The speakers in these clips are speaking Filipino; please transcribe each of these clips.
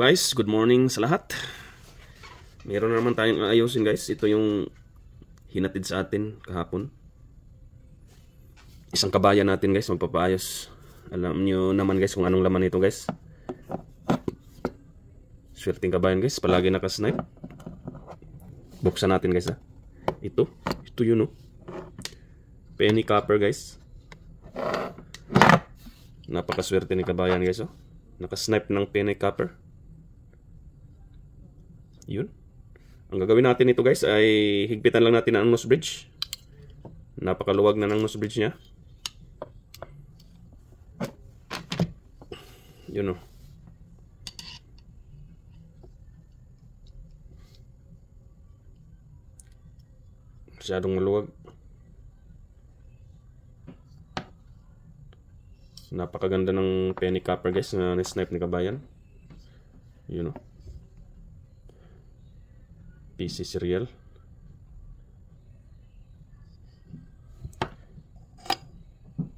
guys, good morning sa lahat. Meron na naman tayong ayusin guys. Ito yung hinatid sa atin kahapon. Isang kabayan natin guys, magpapaayos. Alam nyo naman guys kung anong laman ito guys. Swerteng kabayan guys, palagi nakasnipe. Buksan natin guys ha. Ito yun oh. Penny copper guys. Napakaswerte ni kabayan guys oh. Nakasnipe ng penny copper. Yun. Ang gagawin natin ito guys ay higpitan lang natin ang nose bridge. Napakaluwag na ng nose bridge niya. Yun o. Masyadong maluwag. Napakaganda ng penny copper guys na snipe ni kabayan. Yun o. PC serial.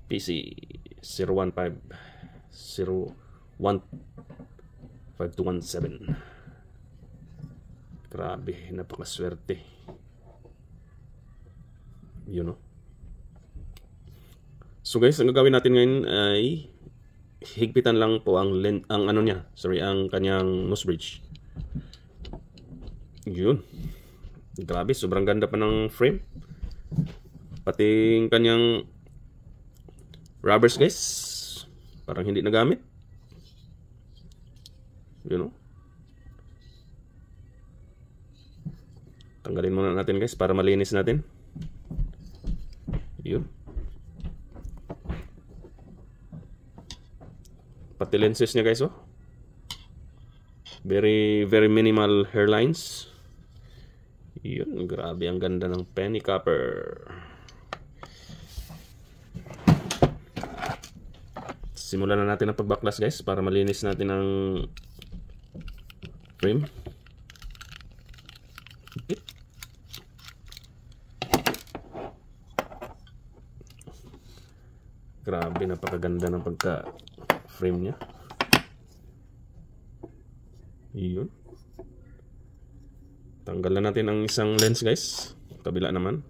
PC 015015217. Grabe, napakaswerte. Yun o. So guys, ang gagawin natin ngayon ay higpitan lang po ang ang kanyang nose bridge. Yun. Grabe, sobrang ganda pa ng frame. Pati yung kanyang rubbers guys, parang hindi nagamit. Yun o. Tanggalin muna natin guys para malinis natin. Yun. Pati lenses niya guys oh. Very minimal hairlines. Yun, grabe ang ganda ng penny copper. Simulan na natin ang pagbaklas guys para malinis natin ang frame. Grabe, napakaganda ng pagka-frame niya. Yun. Tanggalan natin ang isang lens guys. Kabila naman.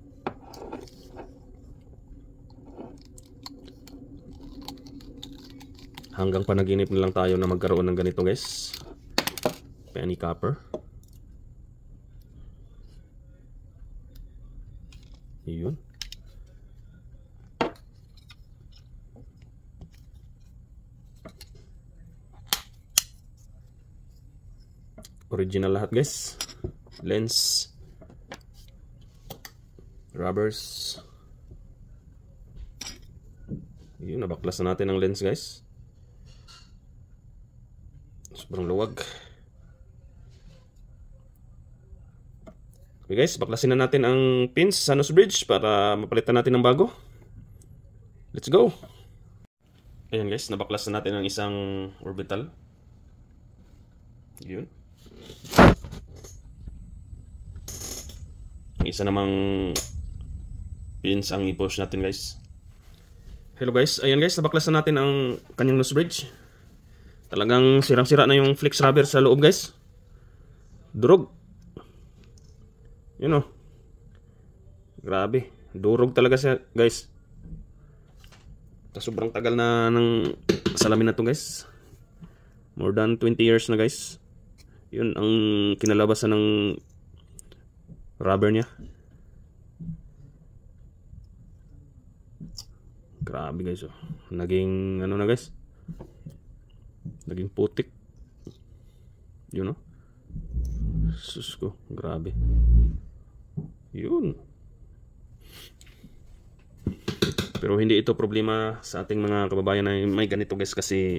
Hanggang panaginip na lang tayo na magkaroon ng ganito guys. Penny copper. Yun. Original lahat guys. Lens, rubbers. Yun, nabaklas na natin ang lens guys. Sobrang luwag. Okay guys, baklasin na natin ang pins sa nose bridge para mapalitan natin ng bago. Let's go. Ayan guys, nabaklas na natin ang isang orbital. Yun. Isa namang pins ang i-push natin guys. Hello guys, ayan guys, nabaklas na natin ang kanyang nose bridge. Talagang sirang-sira na yung flex rubber sa loob guys. Durog. Yun o. Grabe, durog talaga siya guys. Sobrang tagal na ng salamin na to guys. More than 20 years na guys. Yun ang kinalabasan ng rubber niya. Grabe guys oh. Naging ano na guys, naging putik. Yun oh. Sus ko, grabe. Yun. Pero hindi ito problema sa ating mga kababayan na may ganito guys, kasi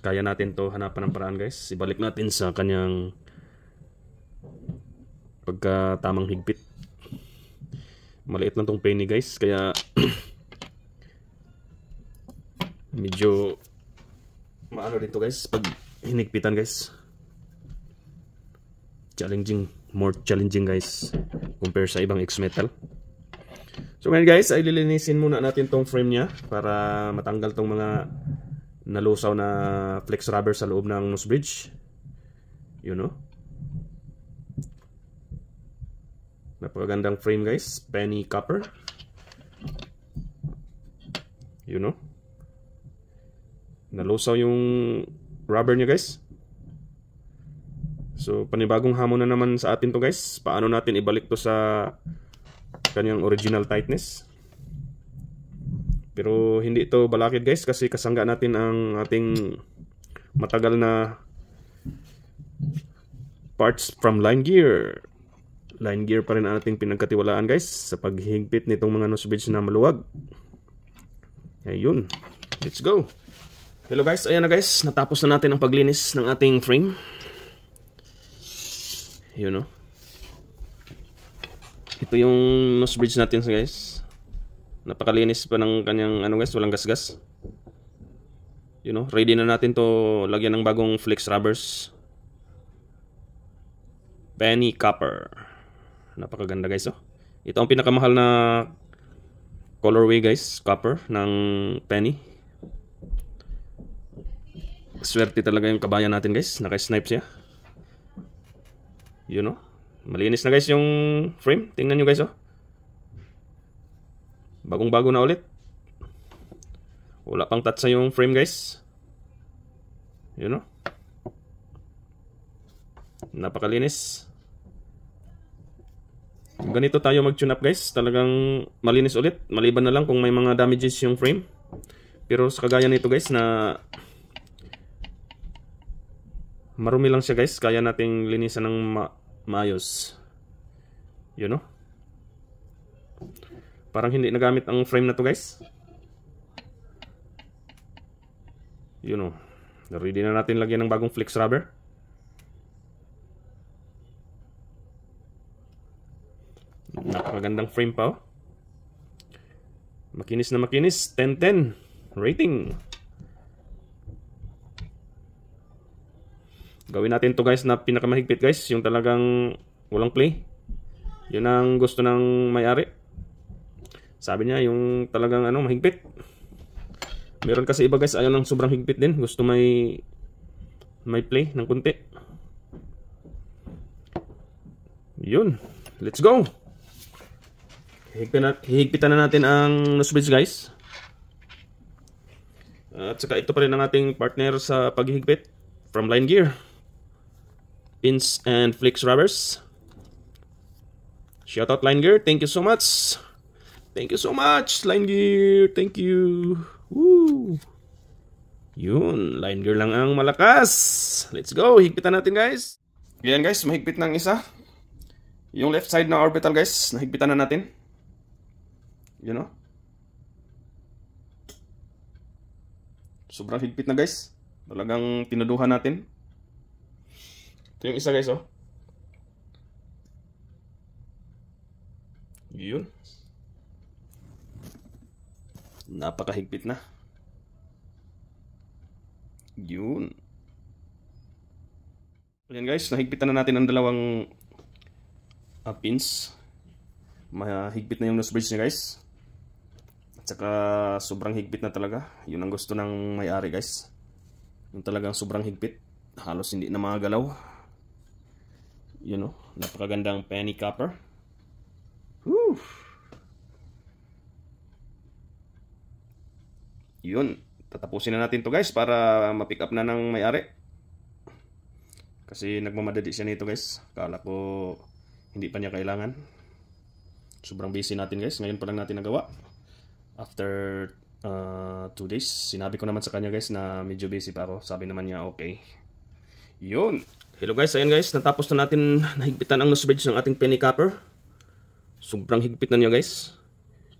kaya natin to hanapan ng paraan guys. Ibalik natin sa kanyang pagkatamang higpit. Maliit lang tong penny guys, kaya medyo maano dito guys pag hinigpitan guys. More challenging guys compare sa ibang X-metal. So ngayon guys, ay lilinisin muna natin tong frame niya para matanggal tong mga nalusaw na flex rubber sa loob ng nose bridge. You know? Napakagandang frame guys. Penny copper. You know? Nalusaw yung rubber niya guys. So panibagong hamon na naman sa atin to guys. Paano natin ibalik to sa kanyang original tightness. Pero hindi ito balakid guys kasi kasangga natin ang ating matagal na parts from Line Gear. Line Gear pa rin ang ating pinagkatiwalaan guys sa paghigpit nitong mga nose bridge na maluwag. Ayun, let's go. Hello guys, ayan na guys, natapos na natin ang paglinis ng ating frame. You know, ito yung nose bridge natin guys. Napakalinis pa ng kanyang ano guys, walang gasgas. You know, ready na natin to lagyan ng bagong flex rubbers. Penny copper. Napakaganda guys oh. Ito ang pinakamahal na colorway guys, copper ng penny. Swerte talaga yung kabayan natin guys, naka-snipe siya. You know, malinis na guys yung frame. Tingnan nyo guys oh. Bagong bago na ulit. Wala pang tatsa yung frame guys. You know, napakalinis. Ganito tayo mag-tune up guys. Talagang malinis ulit. Maliban na lang kung may mga damages yung frame. Pero sa kagaya nito guys na marumi lang siya guys, kaya nating linisan ng maayos. You know, parang hindi nagamit ang frame na to guys. You know, ready na natin lagyan ng bagong flex rubber. Napakagandang frame pa oh. Makinis na makinis. 10/10 rating. Gawin natin to guys na pinakamahigpit guys, yung talagang walang play. Yun ang gusto ng may-ari. Sabi niya yung talagang ano, mahigpit. Meron kasi iba guys ayaw ng sobrang higpit din. Gusto may play ng kunti. Yun. Let's go. Hihigpitan na natin ang nose bridge guys. At saka ito pa rin ang ating partner sa paghihigpit from Line Gear. Pins and flex rubbers. Shout out Line Gear. Thank you so much. Thank you so much Line Gear. Thank you. Woo. Yun, Line Gear lang ang malakas. Let's go. Higpitan natin guys. Yan guys, mahigpit ng isa. Yung left side na orbital guys, nahigpitan na natin. You know, sobrang higpit na guys. Talagang tinaduhan natin. Ito yung isa guys oh. Yun. Napakahigpit na. Yun. Ayan guys, nahigpitan na natin ang dalawang pins. Mahigpit na yung nose bridge niya guys. At saka sobrang higpit na talaga. Yun ang gusto ng may-ari guys. Yung talagang sobrang higpit. Halos hindi na magalaw. You know, napakagandang penny copper. Whew. Yun, tatapusin na natin to guys para ma-pick up na ng may-ari. Kasi nagmamadali siya nito guys. Kala ko hindi pa niya kailangan. Sobrang busy natin guys. Ngayon pa lang natin nagawa. After 2 days. Sinabi ko naman sa kanya guys na medyo busy pa ako. Sabi naman niya okay. Yun. Hello guys, ayan guys. Natapos na natin nahigpitan ang nose bridge ng ating penny copper. Sobrang higpit na niya guys.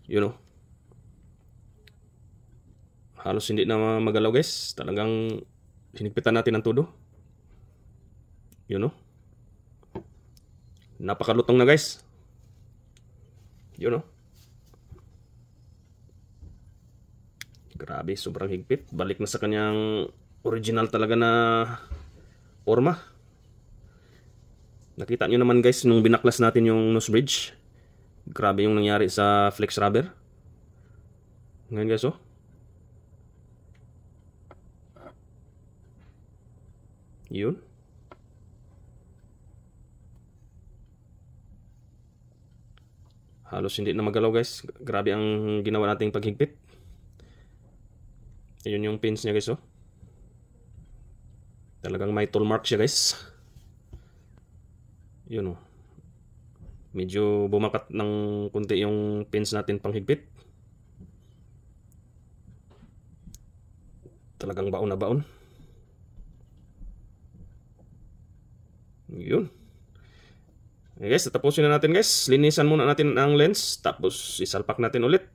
You know, halos hindi na magalaw guys. Talagang hinigpitan natin ang todo. You know, napakalutong na guys. You know, grabe, sobrang higpit. Balik na sa kanyang original talaga na forma. Nakita nyo naman guys nung binaklas natin yung nose bridge. Grabe yung nangyari sa flex rubber. Ngayon guys oh. Yun. Halos hindi na magalaw guys. Grabe ang ginawa nating paghigpit. Ayun yung pins niya guys oh. Talagang may tool mark siya guys. Yun oh. Medyo bumakat ng kunti yung pins natin panghigpit. Talagang baon na baon. Yun. Okay guys, tapusin na natin guys. Linisan muna natin ang lens. Tapos isalpak natin ulit.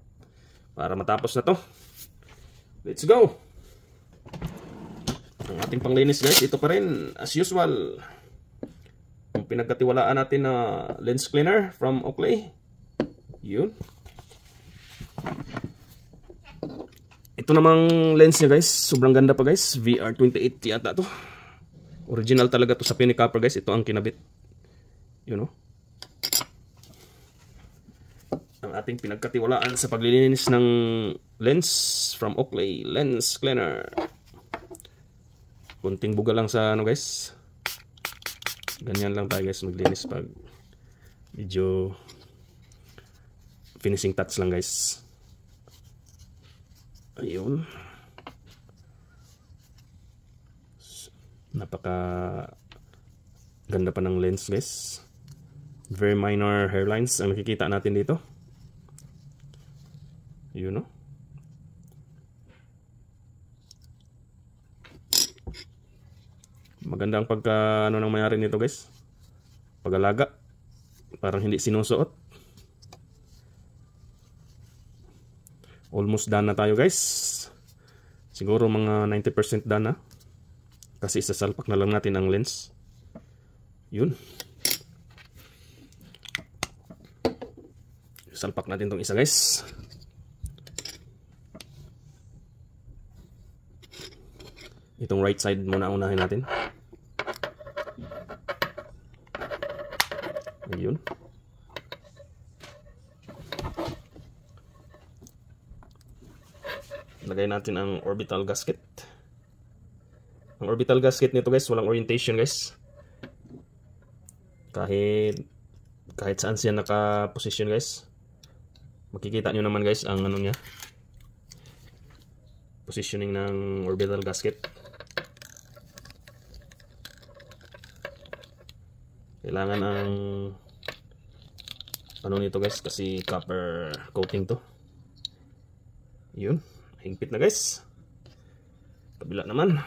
Para matapos na to. Let's go! Ang ating panglinis guys, ito pa rin as usual. Yung pinagkatiwalaan natin na lens cleaner from Oakley. Yun. Ito namang lens niya guys, sobrang ganda pa guys. VR28 yata to. Original talaga to sa penny copper guys. Ito ang kinabit. You know. Ang ating pinagkatiwalaan sa paglilinis ng lens from Oakley lens cleaner. Kunting buga lang sa ano guys. Ganyan lang tayo guys maglinis pag medyo finishing touch lang guys. Ayun. Napaka ganda pa ng lens guys. Very minor hairlines ang nakikita natin dito. You know. Maganda ang pagka ano nang mayari nito guys. Pag-alaga. Parang hindi sinusuot. Almost done na tayo guys. Siguro mga 90% done na. Kasi isasalpak na lang natin ang lens. Yun. Salpak natin tong isa guys. Itong right side muna unahin natin. Ayun. Lagay natin ang orbital gasket. Ang orbital gasket nito guys, walang orientation guys. Kahit saan siya naka-position guys. Makikita nyo naman guys ang ano niya. Positioning ng orbital gasket. Kailangan ang ano nito guys kasi copper coating to. Yun, higpit na guys. Kabila naman.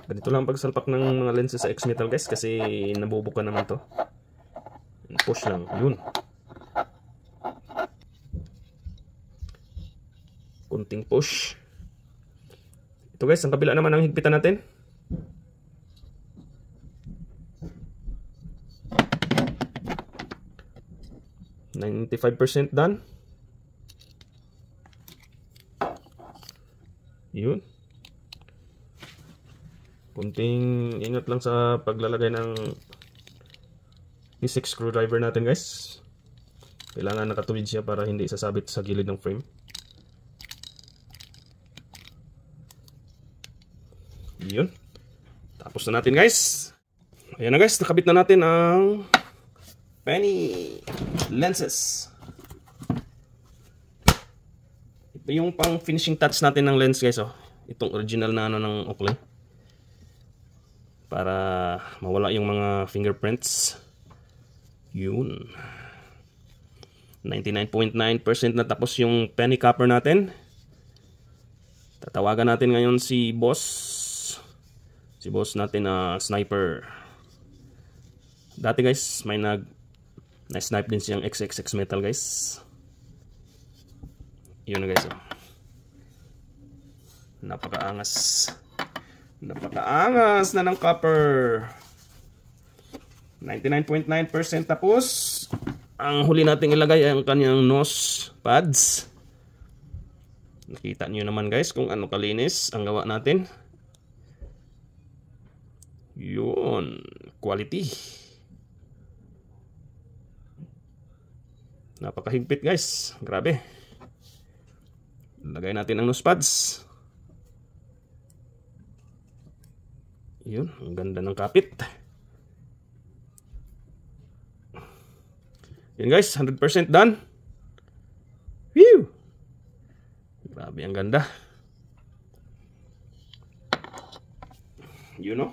Ganito lang pagsalpak ng mga lenses sa X-Metal guys kasi nabubuka naman to. Push lang, yun. Kunting push. Ito guys, ang kabila naman ang higpitan natin. %95 done. Yun. Kunting ingat lang sa paglalagay ng P6 screwdriver natin guys. Kailangan nakatuwid siya para hindi sasabit sa gilid ng frame. Yun. Tapos na natin guys. Ayan na guys, nakabit na natin ang penny lenses. Ito yung pang finishing touch natin ng lens guys oh. Itong original na ano ng Oakley. Para mawala yung mga fingerprints. Yun. 99.9% na tapos yung penny copper natin. Tatawagan natin ngayon si boss. Si boss natin sniper. Dati guys may na-snipe din siyang XXX metal guys. Yun na guys oh. Napakaangas. Napakaangas na ng copper. 99.9% tapos. Ang huli nating ilagay ay ang kanyang nose pads. Nakita niyo naman guys kung ano kalinis ang gawa natin. Yun, quality. Napakahigpit guys, grabe. Lagay natin ang nose pads. Yun, ang ganda ng kapit. Yan guys, 100% done. Whew! Grabe, ang ganda. You know?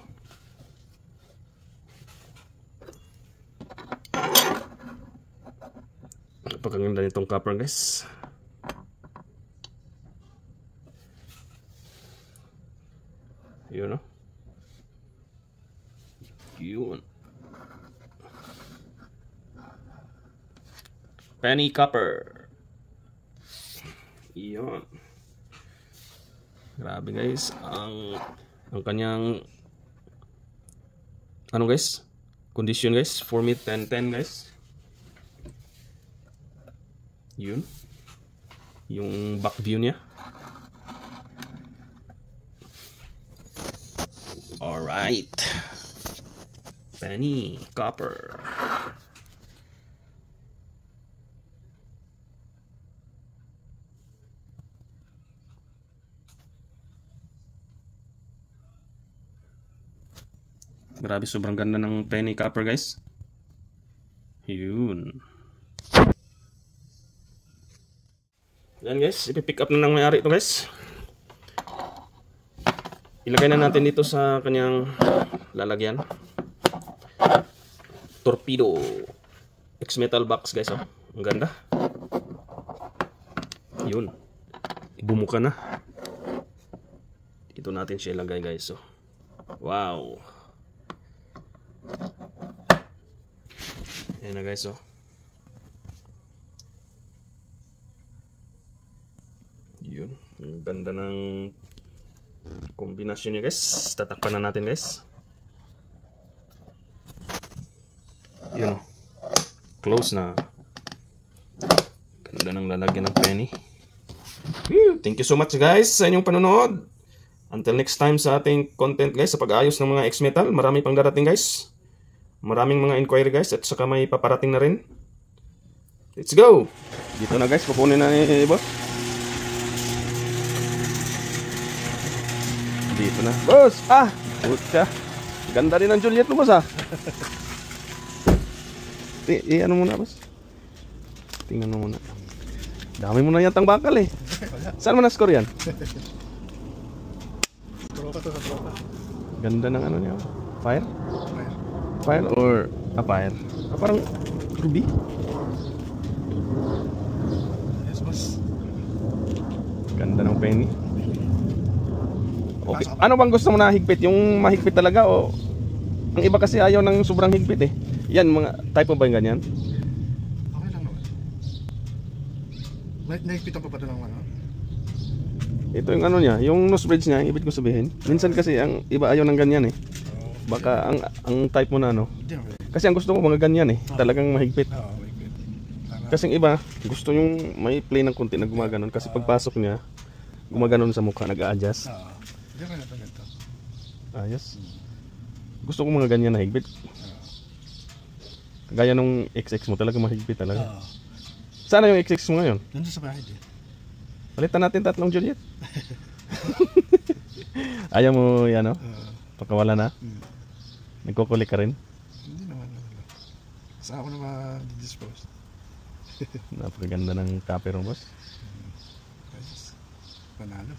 Napakaganda nitong copper guys. You know? Yun. Penny copper. Yun. Grabe guys, ang kanyang ano guys? Condition guys, 4 meet 10-10 guys. Yun. Yung back view niya. Alright. Penny copper. Grabe, sobrang ganda ng penny copper guys. Yun. Yan guys, ipipick up na ng may-ari ito guys. Ilagay na natin dito sa kanyang lalagyan. Torpedo X-metal box guys, oh. Ang ganda. Yun. Bumuka na. Dito natin siya ilagay guys, oh. Wow. Ayan na guys, oh. Yun. Ang ganda ng kombinasyon niya guys. Tatakpan na natin guys. Yun, oh. Close na. Ganda ng lalagyan ng penny. Thank you so much guys sa inyong panonood. Until next time sa ating content guys, sa pag-aayos ng mga X-metal. Marami pang darating guys. Maraming mga inquiry guys, at saka may paparating na rin. Let's go! Dito na guys, pupunin na ni boss. Dito na. Boss! Ah! Puta! Ganda rin ang Juliet mo boss ah. Ano muna boss? Tingnan mo muna. Dami mo na yatang bakal eh. Saan mo na-score yan? Tropa to sa tropa. Ganda ng ano niya. Fire? Fire or fire? Parang ruby. Yes, boss. Ganda ng penny. Okay. Ano bang gusto mo na higpit? Yung mahigpit talaga o ang iba kasi ayaw ng sobrang higpit eh. Yan, mga type mo ba yung ganyan? Okay lang naman. Nahipitan pa pa ng ano? Ito yung ano niya, yung nose bridge niya, ibig ko sabihin. Minsan kasi ang iba ayaw ng ganyan eh. Baka ang type mo na ano. Kasi ang gusto ko mga ganyan eh, talagang mahigpit. Oo, mahigpit. Kasi ang iba, gusto yung may play ng konti na gumaganon. Kasi pagpasok niya, gumaganon sa mukha, nag-a-adjust. Oo. Hindi ka na ganito. Ayos. Gusto ko mga ganyan na higpit. Gaya nung XX mo, talagang mahigpit talaga. Oo. Sana yung XX mo ngayon? Nandun sa bahay din. Palitan natin tatlong Juliet. Ayaw mo yan, no? Pagkawala na? Nagkukulik ka rin? Hindi naman. Saan ako na ma-dispose? Napakaganda ng copper mo, boss. Panalo.